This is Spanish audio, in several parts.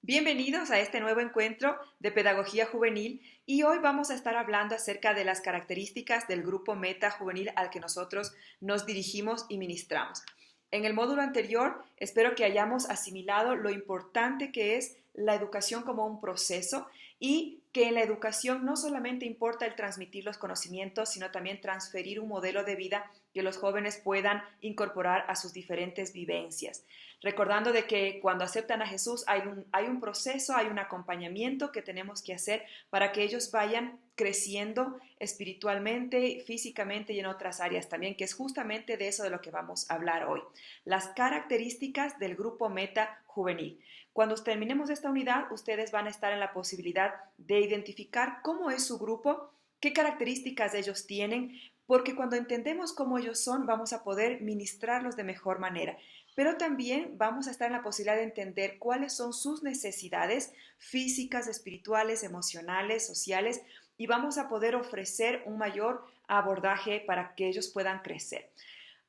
Bienvenidos a este nuevo encuentro de Pedagogía Juvenil y hoy vamos a estar hablando acerca de las características del grupo Meta Juvenil al que nosotros nos dirigimos y ministramos. En el módulo anterior espero que hayamos asimilado lo importante que es la educación como un proceso y que en la educación no solamente importa el transmitir los conocimientos, sino también transferir un modelo de vida que los jóvenes puedan incorporar a sus diferentes vivencias. Recordando de que cuando aceptan a Jesús hay un proceso, hay un acompañamiento que tenemos que hacer para que ellos vayan creciendo espiritualmente, físicamente y en otras áreas también, que es justamente de eso de lo que vamos a hablar hoy. Las características del grupo Meta Juvenil. Cuando terminemos esta unidad, ustedes van a estar en la posibilidad de identificar cómo es su grupo, qué características ellos tienen, porque cuando entendemos cómo ellos son, vamos a poder ministrarlos de mejor manera. Pero también vamos a estar en la posibilidad de entender cuáles son sus necesidades físicas, espirituales, emocionales, sociales, y vamos a poder ofrecer un mayor abordaje para que ellos puedan crecer.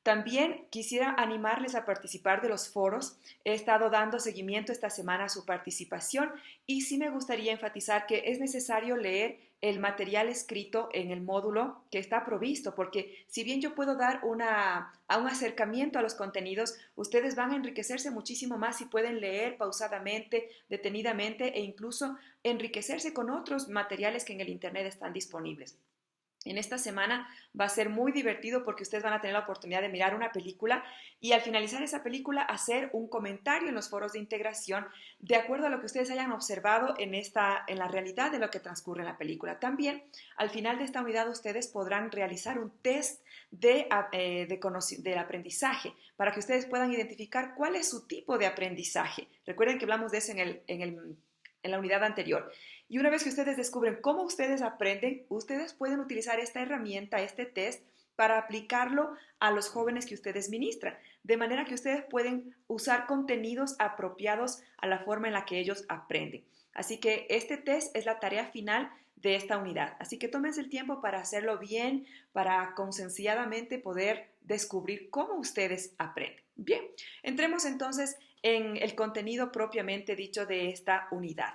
También quisiera animarles a participar de los foros. He estado dando seguimiento esta semana a su participación y sí me gustaría enfatizar que es necesario leer el material escrito en el módulo que está provisto, porque si bien yo puedo dar un acercamiento a los contenidos, ustedes van a enriquecerse muchísimo más si pueden leer pausadamente, detenidamente e incluso enriquecerse con otros materiales que en el Internet están disponibles. En esta semana va a ser muy divertido porque ustedes van a tener la oportunidad de mirar una película y al finalizar esa película hacer un comentario en los foros de integración de acuerdo a lo que ustedes hayan observado en la realidad de lo que transcurre en la película. También al final de esta unidad ustedes podrán realizar un test del aprendizaje para que ustedes puedan identificar cuál es su tipo de aprendizaje. Recuerden que hablamos de eso en la unidad anterior. Y una vez que ustedes descubren cómo ustedes aprenden, ustedes pueden utilizar esta herramienta, este test, para aplicarlo a los jóvenes que ustedes ministran, de manera que ustedes pueden usar contenidos apropiados a la forma en la que ellos aprenden. Así que este test es la tarea final de esta unidad. Así que tómense el tiempo para hacerlo bien, para consensíadamente poder descubrir cómo ustedes aprenden. Bien, entremos entonces en el contenido propiamente dicho de esta unidad.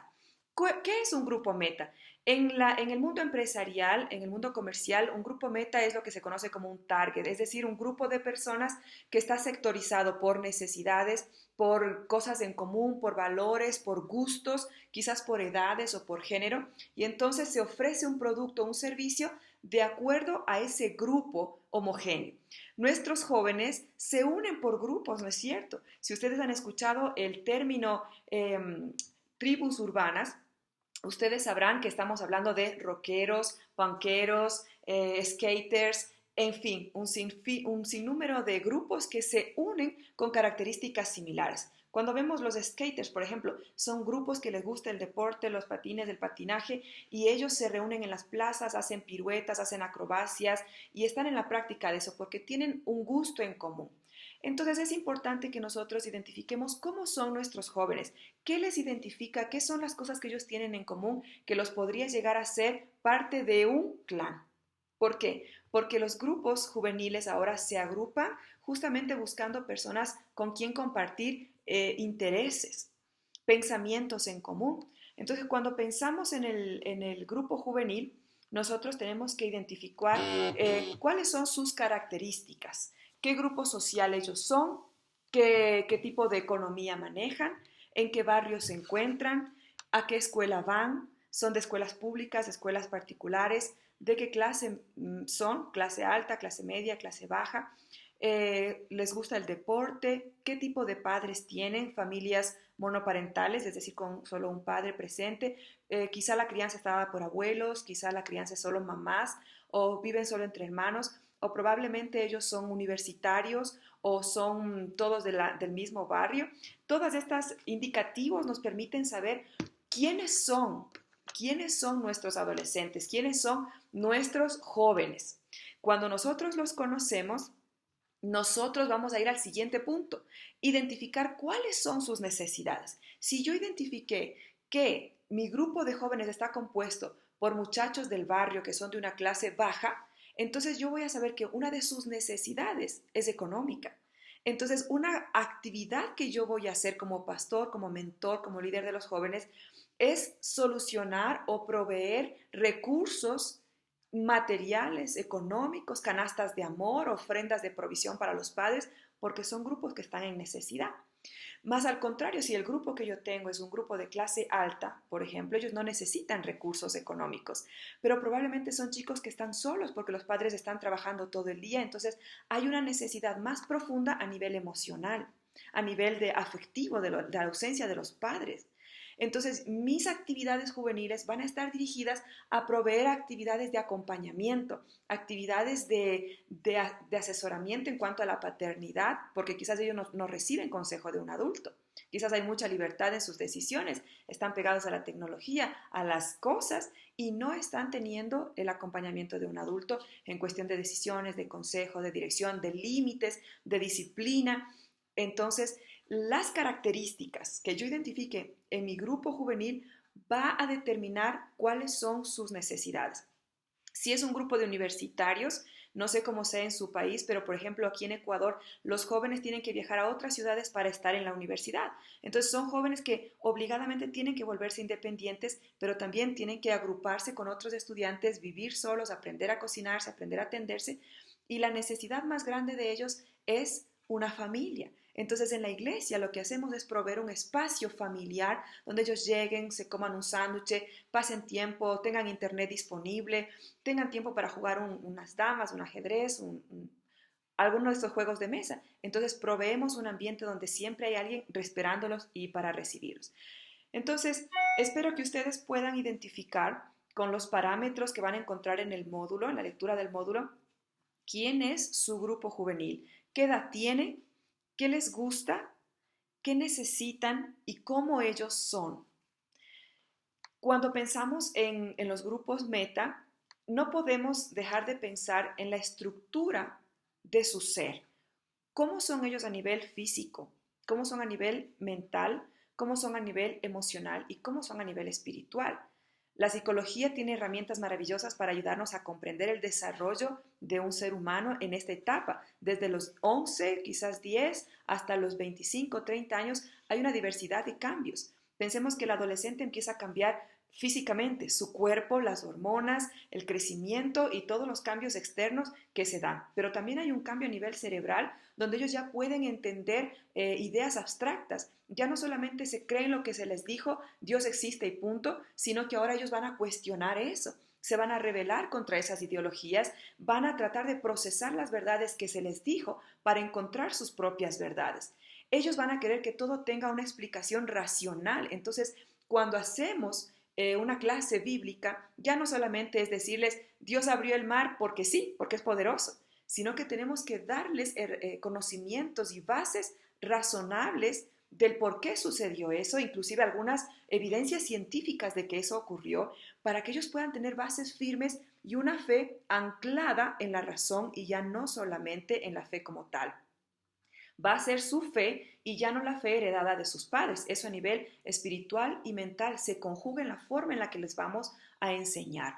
¿Qué es un grupo meta? En el mundo empresarial, en el mundo comercial, un grupo meta es lo que se conoce como un target, es decir, un grupo de personas que está sectorizado por necesidades, por cosas en común, por valores, por gustos, quizás por edades o por género, y entonces se ofrece un producto o un servicio de acuerdo a ese grupo homogéneo. Nuestros jóvenes se unen por grupos, ¿no es cierto? Si ustedes han escuchado el término tribus urbanas, ustedes sabrán que estamos hablando de rockeros, punkeros, skaters, en fin, un sinnúmero de grupos que se unen con características similares. Cuando vemos los skaters, por ejemplo, son grupos que les gusta el deporte, los patines, el patinaje, y ellos se reúnen en las plazas, hacen piruetas, hacen acrobacias y están en la práctica de eso porque tienen un gusto en común. Entonces es importante que nosotros identifiquemos cómo son nuestros jóvenes, qué les identifica, qué son las cosas que ellos tienen en común que los podría llegar a ser parte de un clan. ¿Por qué? Porque los grupos juveniles ahora se agrupan justamente buscando personas con quien compartir intereses, pensamientos en común. Entonces, cuando pensamos en el grupo juvenil, nosotros tenemos que identificar cuáles son sus características, qué grupo social ellos son, qué tipo de economía manejan, en qué barrio se encuentran, a qué escuela van, son de escuelas públicas, de escuelas particulares, de qué clase son, clase alta, clase media, clase baja, les gusta el deporte, qué tipo de padres tienen, familias monoparentales, es decir, con solo un padre presente, quizá la crianza está dada por abuelos, quizá la crianza es solo mamás, o viven solo entre hermanos, o probablemente ellos son universitarios o son todos del mismo barrio. Todos estos indicativos nos permiten saber quiénes son nuestros adolescentes, quiénes son nuestros jóvenes. Cuando nosotros los conocemos, nosotros vamos a ir al siguiente punto, identificar cuáles son sus necesidades. Si yo identifiqué que mi grupo de jóvenes está compuesto por muchachos del barrio que son de una clase baja, entonces yo voy a saber que una de sus necesidades es económica. Entonces, una actividad que yo voy a hacer como pastor, como mentor, como líder de los jóvenes, es solucionar o proveer recursos materiales, económicos, canastas de amor, ofrendas de provisión para los padres, porque son grupos que están en necesidad. Más al contrario, si el grupo que yo tengo es un grupo de clase alta, por ejemplo, ellos no necesitan recursos económicos, pero probablemente son chicos que están solos porque los padres están trabajando todo el día, entonces hay una necesidad más profunda a nivel emocional, a nivel de afectivo, de la ausencia de los padres. Entonces, mis actividades juveniles van a estar dirigidas a proveer actividades de acompañamiento, actividades de asesoramiento en cuanto a la paternidad, porque quizás ellos no reciben consejo de un adulto. Quizás hay mucha libertad en sus decisiones, están pegados a la tecnología, a las cosas, y no están teniendo el acompañamiento de un adulto en cuestión de decisiones, de consejo, de dirección, de límites, de disciplina. Entonces, las características que yo identifique en mi grupo juvenil va a determinar cuáles son sus necesidades. Si es un grupo de universitarios, no sé cómo sea en su país, pero por ejemplo aquí en Ecuador los jóvenes tienen que viajar a otras ciudades para estar en la universidad. Entonces son jóvenes que obligadamente tienen que volverse independientes, pero también tienen que agruparse con otros estudiantes, vivir solos, aprender a cocinarse, aprender a atenderse. Y la necesidad más grande de ellos es una familia. Entonces en la iglesia lo que hacemos es proveer un espacio familiar donde ellos lleguen, se coman un sándwich, pasen tiempo, tengan internet disponible, tengan tiempo para jugar unas damas, un ajedrez, alguno de estos juegos de mesa. Entonces proveemos un ambiente donde siempre hay alguien esperándolos y para recibirlos. Entonces, espero que ustedes puedan identificar con los parámetros que van a encontrar en el módulo, en la lectura del módulo, quién es su grupo juvenil, qué edad tiene, qué les gusta, qué necesitan y cómo ellos son. Cuando pensamos en los grupos meta, no podemos dejar de pensar en la estructura de su ser. ¿Cómo son ellos a nivel físico? ¿Cómo son a nivel mental? ¿Cómo son a nivel emocional? ¿Y cómo son a nivel espiritual? La psicología tiene herramientas maravillosas para ayudarnos a comprender el desarrollo de un ser humano en esta etapa. Desde los 11, quizás 10, hasta los 25, 30 años, hay una diversidad de cambios. Pensemos que el adolescente empieza a cambiar físicamente, su cuerpo, las hormonas, el crecimiento y todos los cambios externos que se dan. Pero también hay un cambio a nivel cerebral donde ellos ya pueden entender ideas abstractas. Ya no solamente se creen lo que se les dijo, Dios existe y punto, sino que ahora ellos van a cuestionar eso. Se van a rebelar contra esas ideologías, van a tratar de procesar las verdades que se les dijo para encontrar sus propias verdades. Ellos van a querer que todo tenga una explicación racional. Entonces, cuando hacemos una clase bíblica, ya no solamente es decirles, Dios abrió el mar porque sí, porque es poderoso, sino que tenemos que darles conocimientos y bases razonables del por qué sucedió eso, inclusive algunas evidencias científicas de que eso ocurrió, para que ellos puedan tener bases firmes y una fe anclada en la razón y ya no solamente en la fe como tal. Va a ser su fe y ya no la fe heredada de sus padres. Eso a nivel espiritual y mental se conjuga en la forma en la que les vamos a enseñar.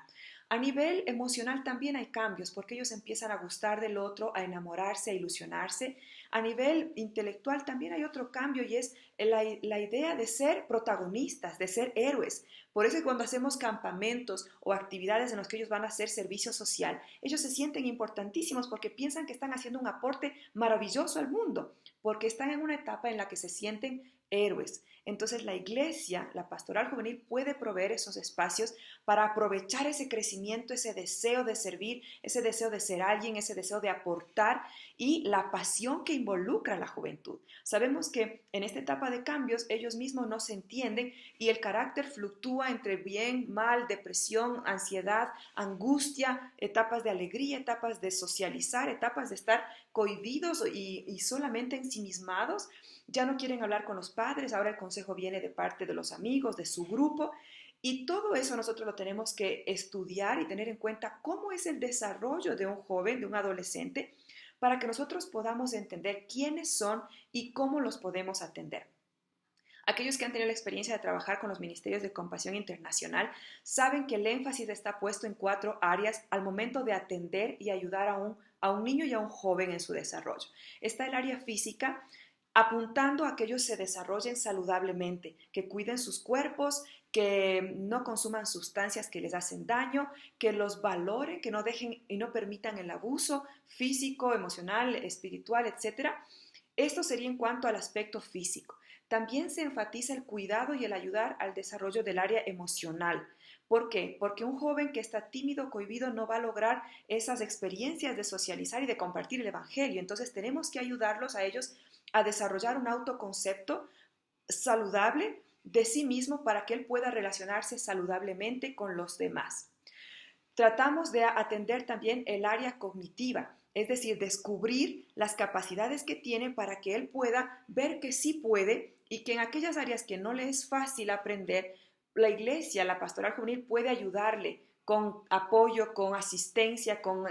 A nivel emocional también hay cambios porque ellos empiezan a gustar del otro, a enamorarse, a ilusionarse. A nivel intelectual también hay otro cambio y es la idea de ser protagonistas, de ser héroes. Por eso cuando hacemos campamentos o actividades en las que ellos van a hacer servicio social, ellos se sienten importantísimos porque piensan que están haciendo un aporte maravilloso al mundo, porque están en una etapa en la que se sienten héroes. Entonces la iglesia, la pastoral juvenil puede proveer esos espacios para aprovechar ese crecimiento, ese deseo de servir, ese deseo de ser alguien, ese deseo de aportar y la pasión que involucra a la juventud. Sabemos que en esta etapa de cambios ellos mismos no se entienden y el carácter fluctúa entre bien, mal, depresión, ansiedad, angustia, etapas de alegría, etapas de socializar, etapas de estar cohibidos y solamente ensimismados. Ya no quieren hablar con los padres, ahora el consejo viene de parte de los amigos, de su grupo, y todo eso nosotros lo tenemos que estudiar y tener en cuenta cómo es el desarrollo de un joven, de un adolescente, para que nosotros podamos entender quiénes son y cómo los podemos atender. Aquellos que han tenido la experiencia de trabajar con los ministerios de compasión internacional saben que el énfasis está puesto en 4 áreas al momento de atender y ayudar a un niño y a un joven en su desarrollo. Está el área física, apuntando a que ellos se desarrollen saludablemente, que cuiden sus cuerpos, que no consuman sustancias que les hacen daño, que los valoren, que no dejen y no permitan el abuso físico, emocional, espiritual, etc. Esto sería en cuanto al aspecto físico. También se enfatiza el cuidado y el ayudar al desarrollo del área emocional. ¿Por qué? Porque un joven que está tímido, cohibido, no va a lograr esas experiencias de socializar y de compartir el evangelio. Entonces tenemos que ayudarlos a ellos a desarrollar un autoconcepto saludable de sí mismo para que él pueda relacionarse saludablemente con los demás. Tratamos de atender también el área cognitiva, es decir, descubrir las capacidades que tiene para que él pueda ver que sí puede y que en aquellas áreas que no le es fácil aprender, la iglesia, la pastoral juvenil puede ayudarle con apoyo, con asistencia, con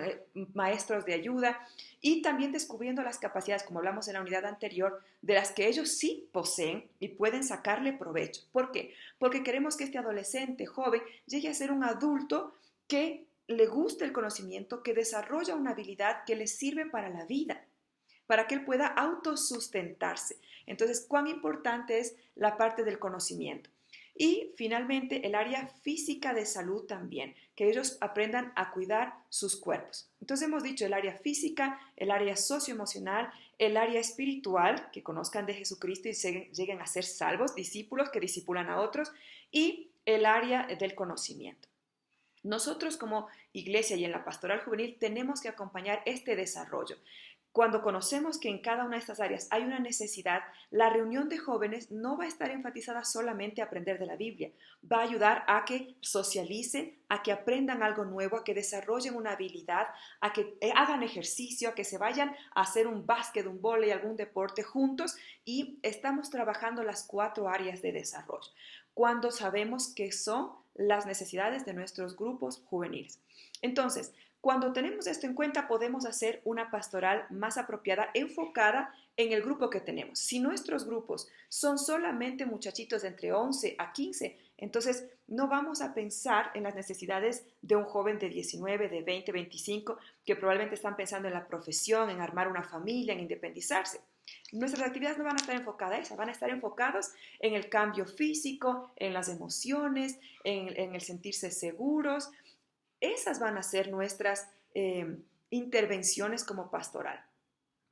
maestros de ayuda y también descubriendo las capacidades, como hablamos en la unidad anterior, de las que ellos sí poseen y pueden sacarle provecho. ¿Por qué? Porque queremos que este adolescente, joven, llegue a ser un adulto que le guste el conocimiento, que desarrolla una habilidad que le sirve para la vida, para que él pueda autosustentarse. Entonces, ¿cuán importante es la parte del conocimiento? Y finalmente, el área física de salud también, que ellos aprendan a cuidar sus cuerpos. Entonces hemos dicho el área física, el área socioemocional, el área espiritual, que conozcan de Jesucristo y lleguen a ser salvos, discípulos que discipulan a otros, y el área del conocimiento. Nosotros como iglesia y en la pastoral juvenil tenemos que acompañar este desarrollo. Cuando conocemos que en cada una de estas áreas hay una necesidad, la reunión de jóvenes no va a estar enfatizada solamente a aprender de la Biblia, va a ayudar a que socialicen, a que aprendan algo nuevo, a que desarrollen una habilidad, a que hagan ejercicio, a que se vayan a hacer un básquet, un vóley, algún deporte juntos y estamos trabajando las 4 áreas de desarrollo, cuando sabemos que son las necesidades de nuestros grupos juveniles. Entonces, cuando tenemos esto en cuenta, podemos hacer una pastoral más apropiada, enfocada en el grupo que tenemos. Si nuestros grupos son solamente muchachitos de entre 11 a 15, entonces no vamos a pensar en las necesidades de un joven de 19, de 20, 25, que probablemente están pensando en la profesión, en armar una familia, en independizarse. Nuestras actividades no van a estar enfocadas a eso, van a estar enfocados en el cambio físico, en las emociones, en el sentirse seguros. Esas van a ser nuestras intervenciones como pastoral.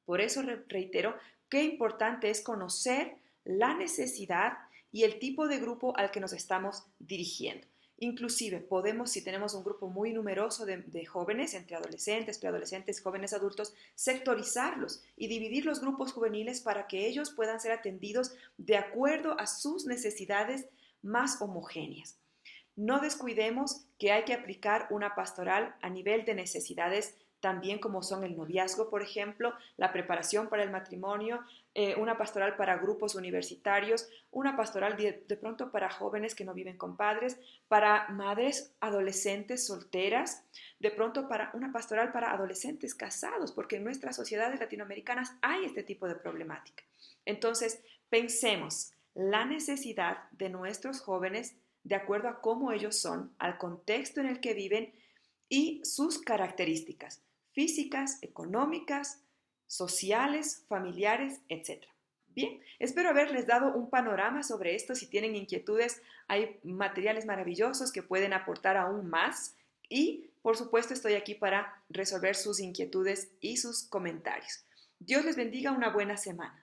Por eso reitero qué importante es conocer la necesidad y el tipo de grupo al que nos estamos dirigiendo. Inclusive podemos, si tenemos un grupo muy numeroso de jóvenes, entre adolescentes, preadolescentes, jóvenes adultos, sectorizarlos y dividir los grupos juveniles para que ellos puedan ser atendidos de acuerdo a sus necesidades más homogéneas. No descuidemos que hay que aplicar una pastoral a nivel de necesidades también como son el noviazgo, por ejemplo, la preparación para el matrimonio, una pastoral para grupos universitarios, una pastoral de pronto para jóvenes que no viven con padres, para madres adolescentes solteras, de pronto para una pastoral para adolescentes casados, porque en nuestras sociedades latinoamericanas hay este tipo de problemática. Entonces, pensemos la necesidad de nuestros jóvenes de acuerdo a cómo ellos son, al contexto en el que viven y sus características físicas, económicas, sociales, familiares, etc. Bien, espero haberles dado un panorama sobre esto. Si tienen inquietudes, hay materiales maravillosos que pueden aportar aún más y, por supuesto, estoy aquí para resolver sus inquietudes y sus comentarios. Dios les bendiga, una buena semana.